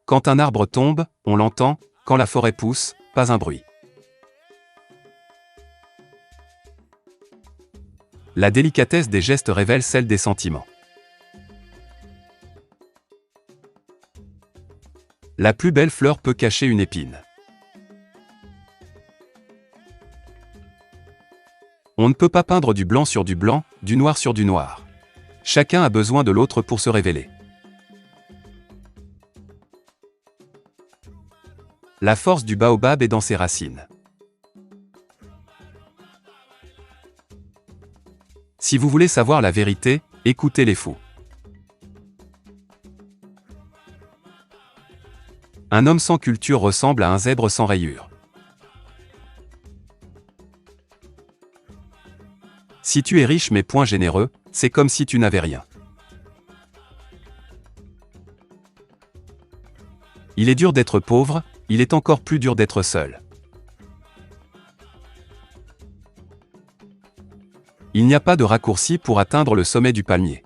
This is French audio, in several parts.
Quand un arbre tombe, on l'entend, quand la forêt pousse, pas un bruit. La délicatesse des gestes révèle celle des sentiments. La plus belle fleur peut cacher une épine. On ne peut pas peindre du blanc sur du blanc, du noir sur du noir. Chacun a besoin de l'autre pour se révéler. La force du baobab est dans ses racines. Si vous voulez savoir la vérité, écoutez les fous. Un homme sans culture ressemble à un zèbre sans rayures. Si tu es riche mais point généreux, c'est comme si tu n'avais rien. Il est dur d'être pauvre, il est encore plus dur d'être seul. Il n'y a pas de raccourci pour atteindre le sommet du palmier.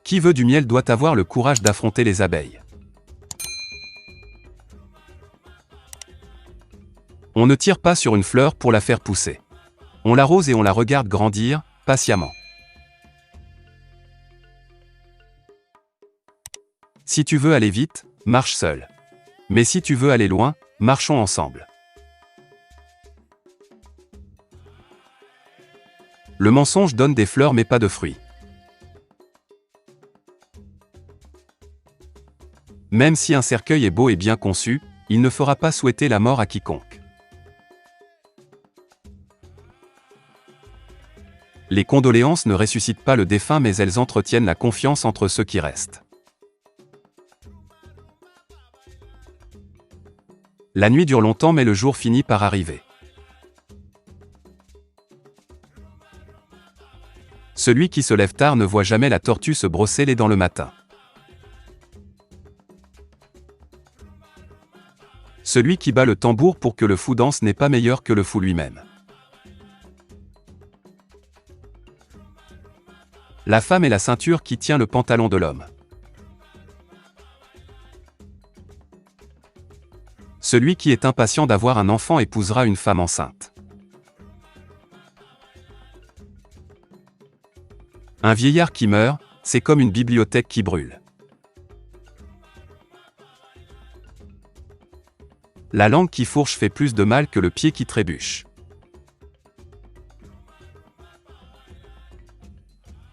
Qui veut du miel doit avoir le courage d'affronter les abeilles. On ne tire pas sur une fleur pour la faire pousser. On l'arrose et on la regarde grandir, patiemment. Si tu veux aller vite, marche seul. Mais si tu veux aller loin, marchons ensemble. Le mensonge donne des fleurs mais pas de fruits. Même si un cercueil est beau et bien conçu, il ne fera pas souhaiter la mort à quiconque. Les condoléances ne ressuscitent pas le défunt mais elles entretiennent la confiance entre ceux qui restent. La nuit dure longtemps mais le jour finit par arriver. Celui qui se lève tard ne voit jamais la tortue se brosser les dents le matin. Celui qui bat le tambour pour que le fou danse n'est pas meilleur que le fou lui-même. La femme est la ceinture qui tient le pantalon de l'homme. Celui qui est impatient d'avoir un enfant épousera une femme enceinte. Un vieillard qui meurt, c'est comme une bibliothèque qui brûle. La langue qui fourche fait plus de mal que le pied qui trébuche.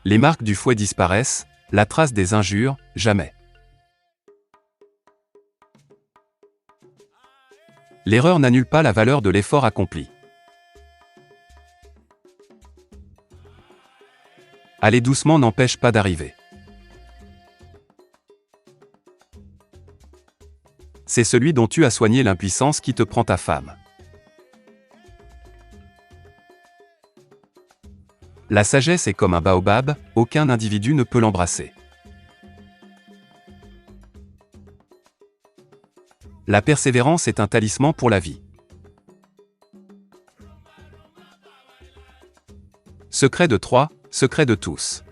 Les marques du fouet disparaissent, la trace des injures, jamais. L'erreur n'annule pas la valeur de l'effort accompli. Aller doucement n'empêche pas d'arriver. C'est celui dont tu as soigné l'impuissance qui te prend ta femme. La sagesse est comme un baobab, aucun individu ne peut l'embrasser. La persévérance est un talisman pour la vie. Secret de Troie, secret de tous.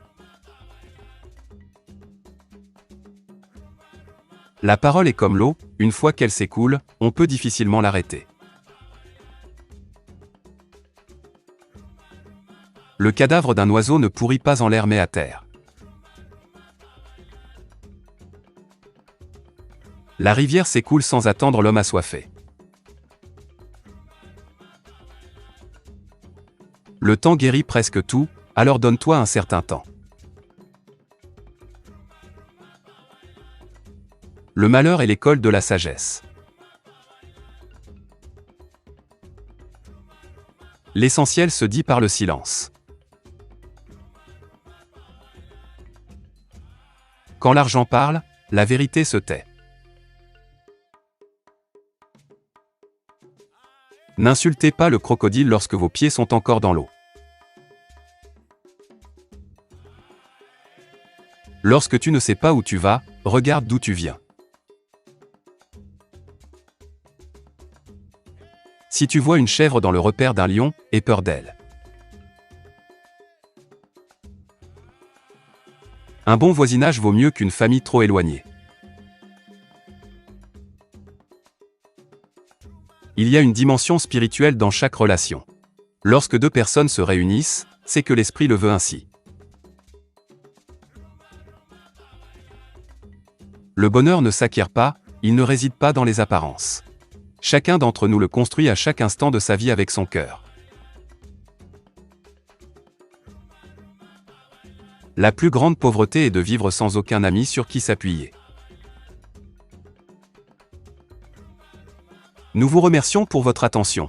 La parole est comme l'eau, une fois qu'elle s'écoule, on peut difficilement l'arrêter. Le cadavre d'un oiseau ne pourrit pas en l'air mais à terre. La rivière s'écoule sans attendre l'homme assoiffé. Le temps guérit presque tout, alors donne-toi un certain temps. Le malheur est l'école de la sagesse. L'essentiel se dit par le silence. Quand l'argent parle, la vérité se tait. N'insultez pas le crocodile lorsque vos pieds sont encore dans l'eau. Lorsque tu ne sais pas où tu vas, regarde d'où tu viens. Si tu vois une chèvre dans le repère d'un lion, aie peur d'elle. Un bon voisinage vaut mieux qu'une famille trop éloignée. Il y a une dimension spirituelle dans chaque relation. Lorsque deux personnes se réunissent, c'est que l'esprit le veut ainsi. Le bonheur ne s'acquiert pas, il ne réside pas dans les apparences. Chacun d'entre nous le construit à chaque instant de sa vie avec son cœur. La plus grande pauvreté est de vivre sans aucun ami sur qui s'appuyer. Nous vous remercions pour votre attention.